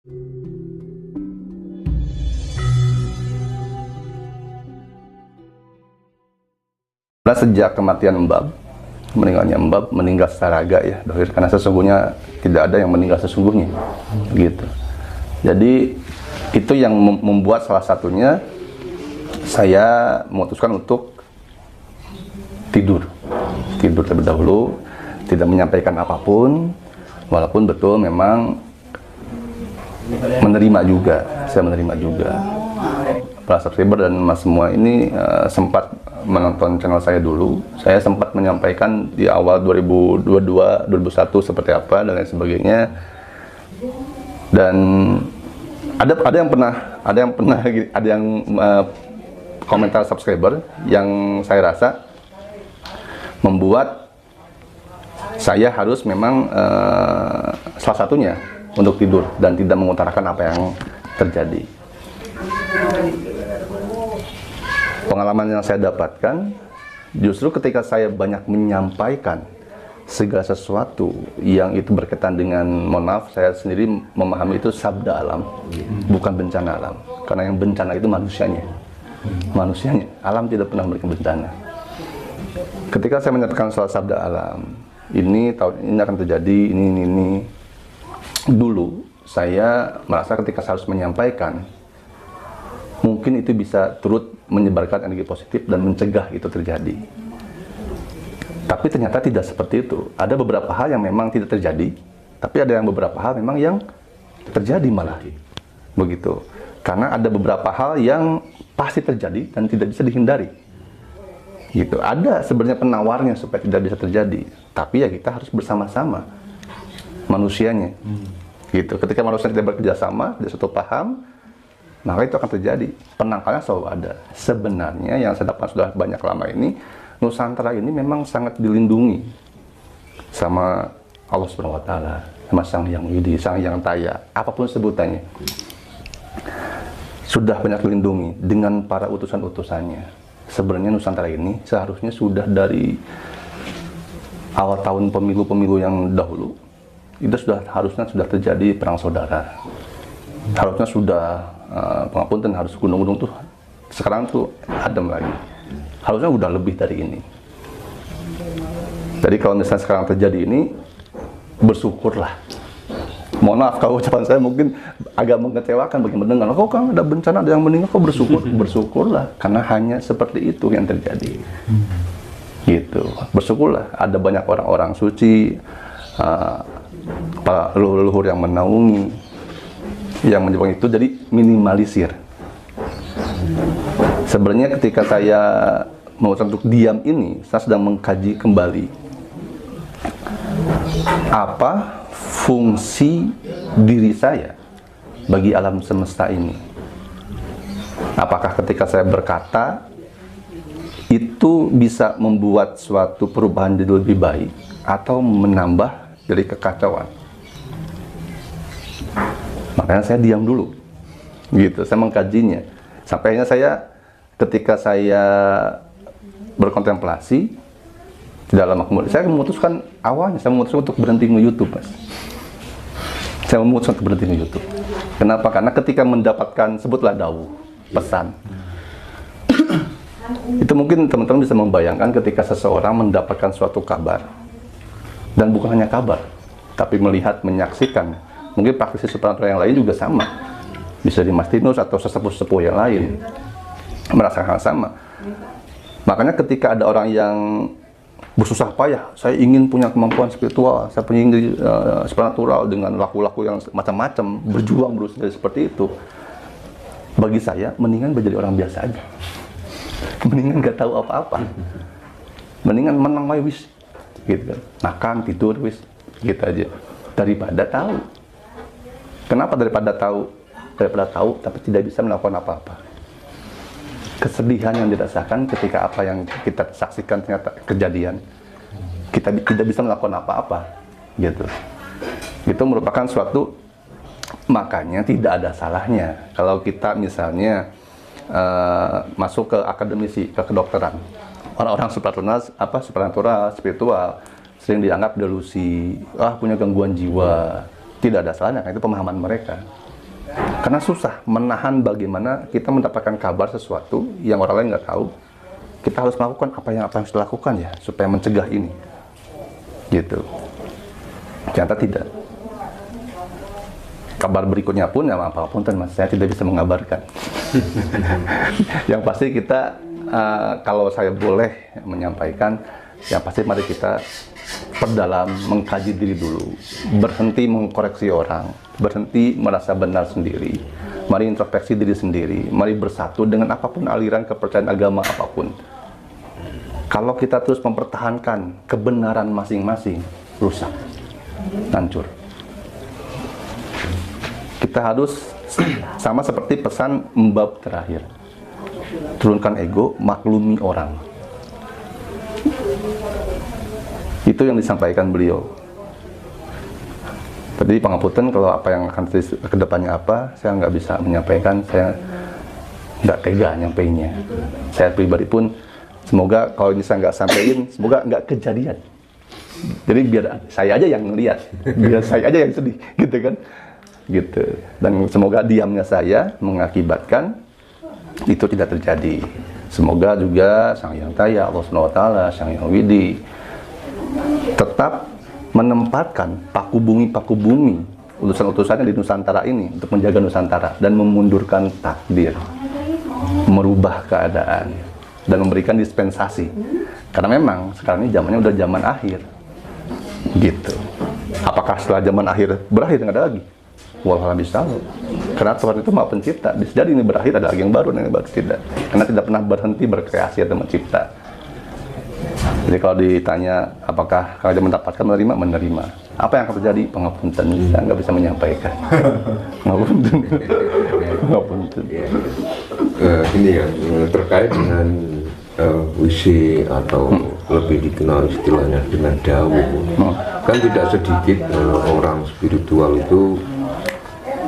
Nah, sejak kematian Mbab, meninggalnya Mbab, meninggal secara raga ya, dohir, karena sesungguhnya tidak ada yang meninggal sesungguhnya, gitu. Jadi itu yang membuat salah satunya saya memutuskan untuk tidur terlebih dahulu, tidak menyampaikan apapun, walaupun betul memang saya menerima juga. Para subscriber dan mas semua ini sempat menonton channel saya dulu. Saya sempat menyampaikan di awal 2022, 2001 seperti apa dan lain sebagainya. Dan ada yang komentar subscriber yang saya rasa membuat saya harus memang salah satunya untuk tidur dan tidak mengutarakan apa yang terjadi. Pengalaman yang saya dapatkan justru ketika saya banyak menyampaikan segala sesuatu yang itu berkaitan dengan, mohon maaf, saya sendiri memahami itu sabda alam, bukan bencana alam. Karena yang bencana itu manusianya. Alam tidak pernah memberikan bencana. Ketika saya menyampaikan soal sabda alam, ini tahun ini akan terjadi, ini. Dulu saya merasa ketika saya harus menyampaikan, mungkin itu bisa turut menyebarkan energi positif dan mencegah itu terjadi. Tapi ternyata tidak seperti itu. Ada beberapa hal yang memang tidak terjadi, tapi ada yang beberapa hal memang yang terjadi malah. Begitu. Karena ada beberapa hal yang pasti terjadi dan tidak bisa dihindari. Gitu. Ada sebenarnya penawarnya supaya tidak bisa terjadi, tapi ya kita harus bersama-sama manusianya. Gitu. Ketika manusia tidak bekerja sama, tidak satu paham, maka itu akan terjadi. Penangkalnya selalu ada. Sebenarnya yang saya dapatkan sudah banyak lama ini, Nusantara ini memang sangat dilindungi sama Allah Subhanahu wa Ta'ala, sama Sang Hyang Widi, Sang Hyang Taya, apapun sebutannya. Sudah banyak dilindungi dengan para utusan-utusannya. Sebenarnya Nusantara ini seharusnya sudah dari awal tahun pemilu-pemilu yang dahulu, itu harusnya sudah terjadi perang saudara. Harusnya sudah pengapunten, harus gunung-gunung tuh sekarang tuh adem lagi. Harusnya udah lebih dari ini. Jadi kalau misalnya sekarang terjadi ini, bersyukurlah. Mohon maaf kalau ucapan saya mungkin agak mengecewakan bagi mendengar. Kok kan ada bencana, ada yang meninggal, kok bersyukur? Bersyukurlah, karena hanya seperti itu yang terjadi. Gitu. Bersyukurlah, ada banyak orang-orang suci, para leluhur yang menaungi, yang menyebabkan itu jadi minimalisir. Sebenarnya ketika saya memutuskan untuk diam ini, saya sedang mengkaji kembali apa fungsi diri saya bagi alam semesta ini. Apakah ketika saya berkata itu bisa membuat suatu perubahan jadi lebih baik atau menambah dari kekacauan? Makanya saya diam dulu, gitu. Saya mengkajinya. Sampainya saya ketika saya berkontemplasi, tidak lama kemudian saya memutuskan untuk berhenti nge-YouTube, Mas. Saya memutuskan untuk berhenti nge-YouTube. Kenapa? Karena ketika mendapatkan, sebutlah dawuh, pesan. Itu mungkin teman-teman bisa membayangkan ketika seseorang mendapatkan suatu kabar. Dan bukan hanya kabar, tapi melihat, menyaksikan. Mungkin praktisi supranatural yang lain juga sama. Bisa di Mas Tinus atau sesepuh-sesepuh yang lain merasakan hal sama. Makanya ketika ada orang yang bersusah payah, saya ingin punya kemampuan spiritual, saya ingin jadi supranatural dengan laku-laku yang macam-macam, berjuang berusaha seperti itu. Bagi saya, mendingan menjadi orang biasa aja. Mendingan nggak tahu apa-apa. Mendingan menang wae wis. Gitu kan. Makan, tidur wis. Gitu aja. Daripada tahu. Kenapa daripada tahu? Daripada tahu tapi tidak bisa melakukan apa-apa. Kesedihan yang dirasakan ketika apa yang kita saksikan ternyata kejadian. Kita tidak bisa melakukan apa-apa. Gitu. Itu merupakan suatu, makanya tidak ada salahnya kalau kita misalnya masuk ke akademisi, ke kedokteran. Orang-orang supranatural, spiritual sering dianggap delusi, punya gangguan jiwa. Tidak ada salahnya, karena itu pemahaman mereka. Karena susah menahan bagaimana kita mendapatkan kabar sesuatu yang orang lain nggak tahu. Kita harus melakukan apa yang harus dilakukan ya supaya mencegah ini. Gitu. Ternyata tidak. Kabar berikutnya pun ya apapun mas, saya tidak bisa mengabarkan. Yang pasti kita kalau saya boleh menyampaikan, yang pasti mari kita perdalam, mengkaji diri dulu, berhenti mengkoreksi orang, berhenti merasa benar sendiri, mari introspeksi diri sendiri, mari bersatu dengan apapun aliran kepercayaan agama apapun. Kalau kita terus mempertahankan kebenaran masing-masing, rusak, hancur. Kita harus sama seperti pesan bab terakhir, turunkan ego, maklumi orang. Itu yang disampaikan beliau. Tadi pangapunten kalau apa yang akan terjadi ke depannya apa, saya nggak bisa menyampaikan, saya nggak tega nyampainya. Saya pribadi pun, semoga kalau ini saya nggak sampaikan, semoga nggak kejadian. Jadi biar saya aja yang ngelihat, biar saya aja yang sedih, gitu kan? Gitu. Dan semoga diamnya saya mengakibatkan itu tidak terjadi. Semoga juga Sang Hyang Taya, Allah SWT, Sang Hyang Widi tetap menempatkan paku bumi utusan-utusannya di Nusantara ini untuk menjaga Nusantara dan memundurkan takdir, merubah keadaan dan memberikan dispensasi. Karena memang sekarang ini zamannya udah zaman akhir. Gitu. Apakah setelah zaman akhir berakhir nggak ada lagi? Wallahualam bisawab. Karena Tuhan itu Maha Pencipta. Bisa jadi ini berakhir, ada lagi yang baru dan yang baru tidak. Karena tidak pernah berhenti berkreasi atau mencipta. Jadi kalau ditanya apakah kalian mendapatkan menerima. Apa yang akan terjadi? Pangapunten, saya nggak bisa menyampaikan. Pangapunten. Pangapunten. Ini ya terkait dengan wisi atau lebih dikenal istilahnya dengan dawuh. Kan tidak sedikit orang spiritual itu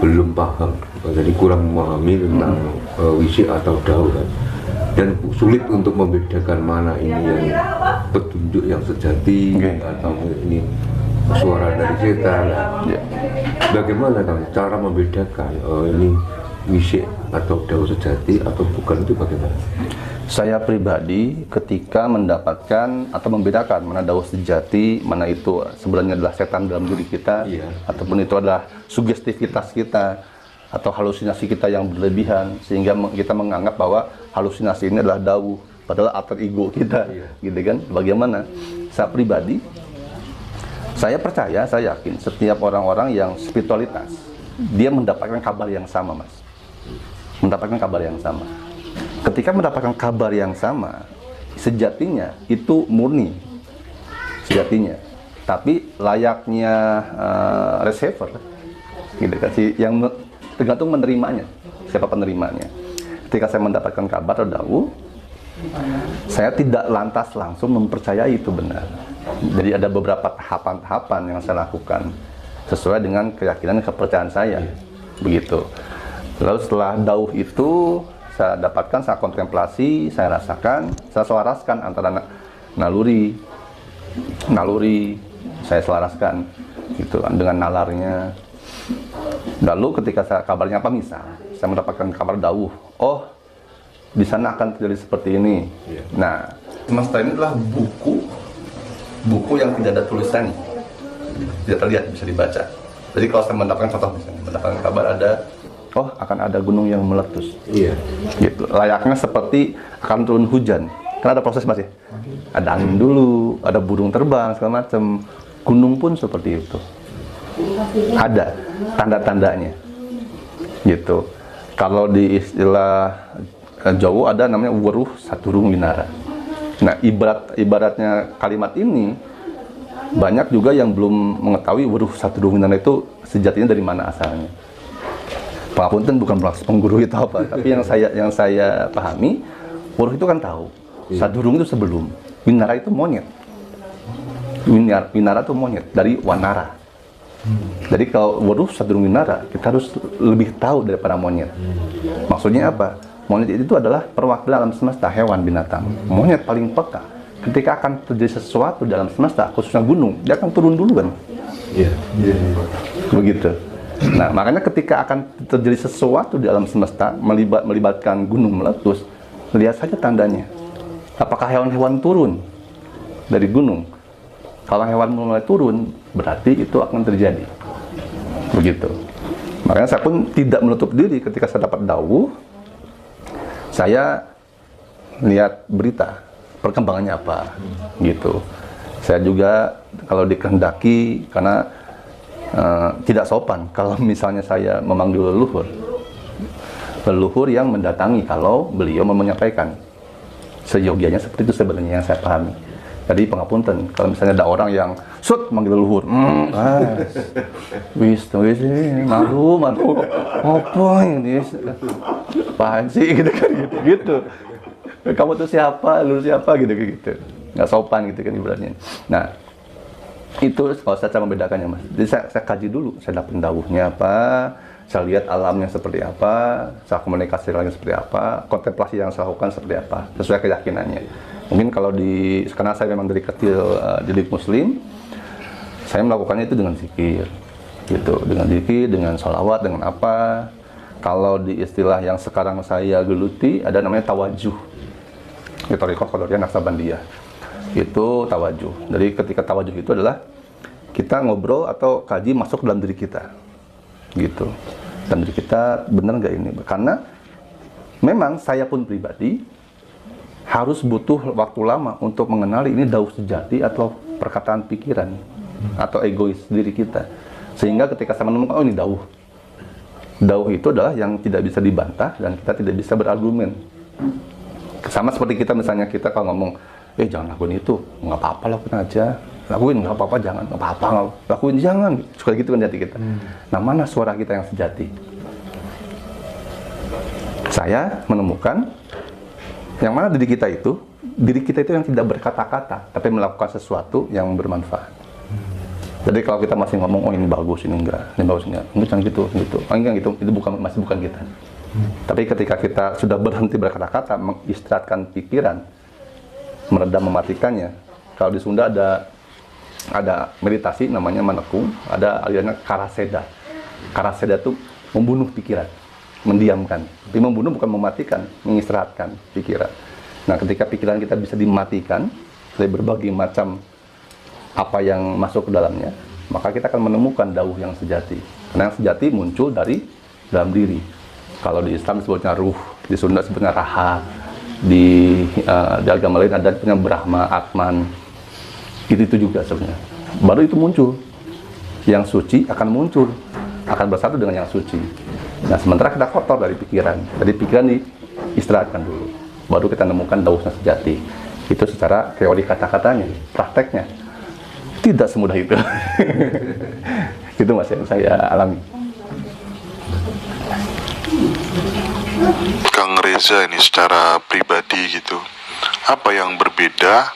belum paham, jadi kurang memahami tentang wisi atau dawuh kan? Dan sulit untuk membedakan mana ini yang petunjuk yang sejati atau ini suara dari setan. Bagaimana kan cara membedakan ini wisi atau dawuh sejati atau bukan, itu bagaimana? Saya pribadi ketika mendapatkan atau membedakan mana dawuh sejati, mana itu sebenarnya adalah setan dalam diri kita, ataupun itu adalah sugestivitas kita atau halusinasi kita yang berlebihan sehingga kita menganggap bahwa halusinasi ini adalah dawuh, padahal alter ego kita, gitu kan? Bagaimana? Saya pribadi, saya percaya, saya yakin setiap orang-orang yang spiritualitas dia mendapatkan kabar yang sama, mas, mendapatkan kabar yang sama. Ketika mendapatkan kabar yang sama, sejatinya itu murni, sejatinya. Tapi layaknya receiver, gitu kan, yang tergantung menerimanya, siapa penerimanya. Ketika saya mendapatkan kabar atau dawuh, saya tidak lantas langsung mempercayai itu benar. Jadi ada beberapa tahapan-tahapan yang saya lakukan sesuai dengan keyakinan dan kepercayaan saya, begitu. Lalu setelah dawuh itu saya dapatkan, saya kontemplasi, saya rasakan, saya selaraskan antara naluri, saya selaraskan gitu dengan nalarnya. Lalu ketika kabarnya apa, misal saya mendapatkan kabar dawuh, oh di sana akan terjadi seperti ini. Nah, semesta ini adalah buku yang tidak ada tulisannya, tidak terlihat, bisa dibaca. Jadi kalau saya mendapatkan contoh, misalnya mendapatkan kabar ada, oh akan ada gunung yang meletus, gitu. Layaknya seperti akan turun hujan, kan ada proses, mas ya. Ada angin dulu, ada burung terbang segala macam. Gunung pun seperti itu, ada tanda-tandanya, gitu. Kalau di istilah Jawa ada namanya weruh saturung winara. Nah, ibaratnya kalimat ini banyak juga yang belum mengetahui weruh saturung winara itu sejatinya dari mana asalnya. Pangapunten bukan bermaksud pengguru itu apa, tapi yang saya pahami, weruh itu kan tahu, sadurung itu sebelum, winara itu monyet. Winara itu monyet dari wanara. Jadi kalau weruh sadurung winara, kita harus lebih tahu daripada monyet. Maksudnya apa? Monyet itu adalah perwakilan alam semesta, hewan, binatang. Monyet paling peka. Ketika akan terjadi sesuatu dalam semesta, khususnya gunung, dia akan turun duluan. Begitu. Nah, makanya ketika akan terjadi sesuatu di alam semesta melibatkan gunung meletus, lihat saja tandanya. Apakah hewan-hewan turun dari gunung? Kalau hewan mulai turun, berarti itu akan terjadi. Begitu. Makanya saya pun tidak menutup diri ketika saya dapat dawuh, saya lihat berita, perkembangannya apa, gitu. Saya juga kalau dikehendaki, karena tidak sopan kalau misalnya saya memanggil leluhur yang mendatangi kalau beliau mau menyampaikan. Seyogianya seperti itu sebenarnya yang saya pahami. Jadi pengapunten, kalau misalnya ada orang yang manggil leluhur, wis, malu, apa ini, apaan sih, gitu. Kamu tuh siapa, leluhur siapa, gitu. Nggak sopan gitu kan ibaratnya. Nah, itu kalau saya cara membedakannya, Mas. Jadi saya kaji dulu, saya dapat dawuhnya apa, saya lihat alamnya seperti apa, saya komunikasi dengan seperti apa, kontemplasi yang saya lakukan seperti apa, sesuai keyakinannya. Mungkin kalau karena saya memang dari kecil didik Muslim, saya melakukannya itu dengan zikir, gitu, dengan zikir, dengan sholawat, dengan apa. Kalau di istilah yang sekarang saya geluti, ada namanya tawajuh, itu Thariqah Qadariyah Naqsabandiyah. Itu tawajuh. Jadi ketika tawajuh itu adalah kita ngobrol atau kaji masuk dalam diri kita, gitu. Dan diri kita benar nggak ini? Karena memang saya pun pribadi harus butuh waktu lama untuk mengenali ini dawuh sejati atau perkataan pikiran atau egois diri kita. Sehingga ketika saya menemukan, oh ini dawuh. Dawuh itu adalah yang tidak bisa dibantah dan kita tidak bisa berargumen. Sama seperti kita misalnya kita kalau ngomong, jangan lakuin itu, nggak apa-apa lakuin aja. Lakuin, nggak apa-apa, jangan, nggak apa-apa, lakuin, jangan. Suka gitu kan hati kita. Nah, mana suara kita yang sejati? Saya menemukan yang mana diri kita itu yang tidak berkata-kata, tapi melakukan sesuatu yang bermanfaat. Jadi kalau kita masih ngomong, oh ini bagus, ini enggak, ini bagus, ini jangan gitu. Oh enggak gitu, itu masih bukan kita. Tapi ketika kita sudah berhenti berkata-kata, mengistirahatkan pikiran, meredam, mematikannya. Kalau di Sunda ada meditasi namanya manekung, ada alirannya karaseda. Karaseda itu membunuh pikiran, mendiamkan. Tapi membunuh bukan mematikan, mengistirahatkan pikiran. Nah, ketika pikiran kita bisa dimatikan dari berbagai macam apa yang masuk ke dalamnya, maka kita akan menemukan dawuh yang sejati. Karena yang sejati muncul dari dalam diri. Kalau di Islam disebutnya ruh, di Sunda disebutnya raha, di agama lain ada punya Brahma, Atman. Itu juga sebenarnya. Baru itu muncul. Yang suci akan muncul, akan bersatu dengan yang suci. Nah, sementara kita kotor dari pikiran. Jadi pikiran diistirahatkan dulu. Baru kita menemukan dawuhnya sejati. Itu secara teori kata-katanya, prakteknya. Tidak semudah itu. Itu Mas yang saya alami. Kang Reza ini secara pribadi gitu, apa yang berbeda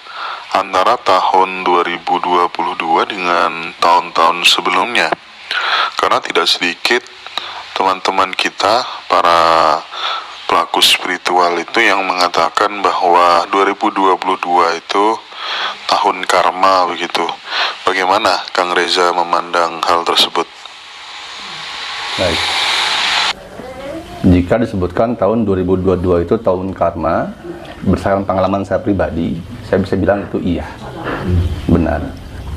antara tahun 2022 dengan tahun-tahun sebelumnya? Karena tidak sedikit teman-teman kita, para pelaku spiritual itu yang mengatakan bahwa 2022 itu tahun karma begitu. Bagaimana Kang Reza memandang hal tersebut? Baik. Jika disebutkan tahun 2022 itu tahun karma, berdasarkan pengalaman saya pribadi, saya bisa bilang itu iya, benar.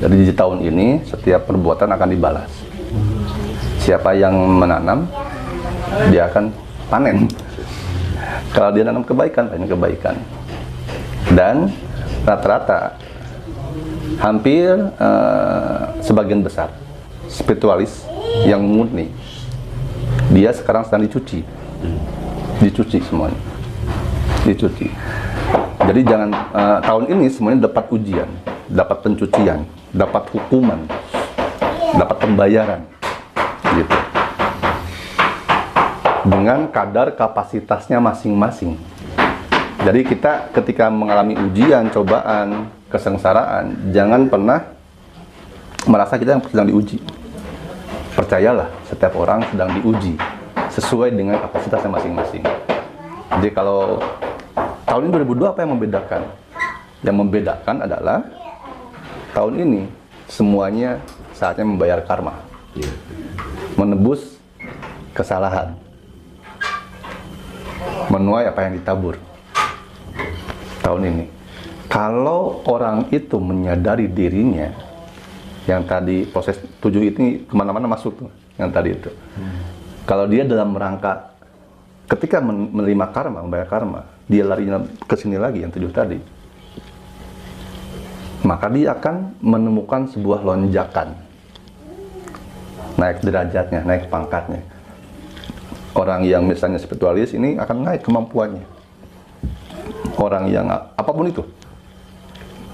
Jadi di tahun ini setiap perbuatan akan dibalas. Siapa yang menanam, dia akan panen. Kalau dia nanam kebaikan, panen kebaikan. Dan rata-rata hampir sebagian besar spiritualis yang murni, dia sekarang sedang dicuci semuanya, dicuci. Jadi jangan tahun ini semuanya dapat ujian, dapat pencucian, dapat hukuman, dapat pembayaran, gitu. Dengan kadar kapasitasnya masing-masing. Jadi kita ketika mengalami ujian, cobaan, kesengsaraan, jangan pernah merasa kita yang sedang diuji. Percayalah, setiap orang sedang diuji sesuai dengan kapasitasnya masing-masing. Jadi kalau tahun ini 2002 apa yang membedakan? Yang membedakan adalah tahun ini semuanya saatnya membayar karma. menebus kesalahan, menuai apa yang ditabur tahun ini. Kalau orang itu menyadari dirinya, yang tadi proses 7 ini kemana-mana masuk tuh, yang tadi itu. Kalau dia dalam rangka ketika menerima karma, membayar karma, dia larinya ke sini lagi yang 7 tadi, maka dia akan menemukan sebuah lonjakan, naik derajatnya, naik pangkatnya. Orang yang misalnya spiritualis ini akan naik kemampuannya. Orang yang apapun itu.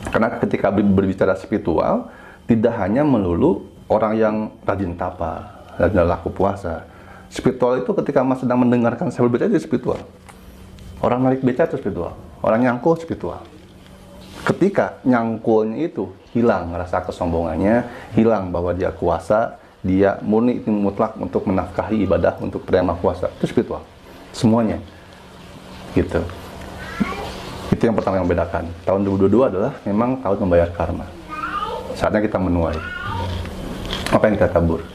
Karena ketika berbicara spiritual, tidak hanya melulu orang yang rajin tapa, rajin laku puasa. Spiritual itu ketika Mas sedang mendengarkan saya berbicara itu spiritual. Orang narik beca itu spiritual. Orang nyangkul spiritual. Ketika nyangkulnya itu hilang rasa kesombongannya, hilang bahwa dia kuasa, dia murni itu mutlak untuk menafkahi ibadah untuk Yang Maha Kuasa, itu spiritual. Semuanya. Gitu. Itu yang pertama yang membedakan. Tahun 2022 adalah memang tahun membayar karma. Saatnya kita menuai apa yang kita tabur.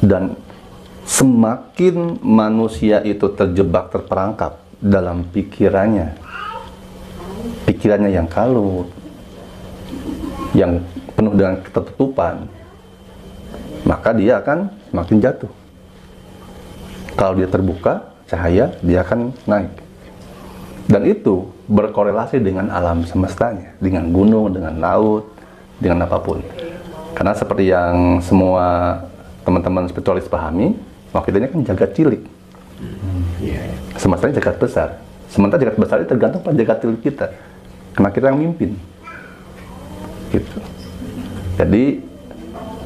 Dan semakin manusia itu terjebak, terperangkap dalam pikirannya yang kalut, yang penuh dengan ketertutupan, maka dia akan semakin jatuh. Kalau dia terbuka, cahaya, dia akan naik. Dan itu berkorelasi dengan alam semestanya, dengan gunung, dengan laut, dengan apapun. Karena seperti yang semua teman-teman spiritualis pahami, waktu itu kan jagat cilik. Semestanya jagat besar. Sementara jagat besar itu tergantung pada jagat cilik kita. Karena kita yang mimpin. Gitu. Jadi,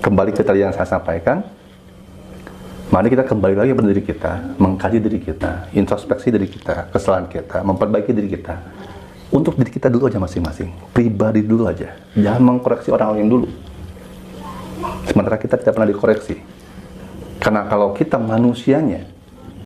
kembali ke tadi yang saya sampaikan, mari kita kembali lagi pada diri kita, mengkaji diri kita, introspeksi diri kita, kesalahan kita, memperbaiki diri kita. Untuk diri kita dulu aja masing-masing, pribadi dulu aja. Jangan mengkoreksi orang lain dulu. Sementara kita tidak pernah dikoreksi. Karena kalau kita manusianya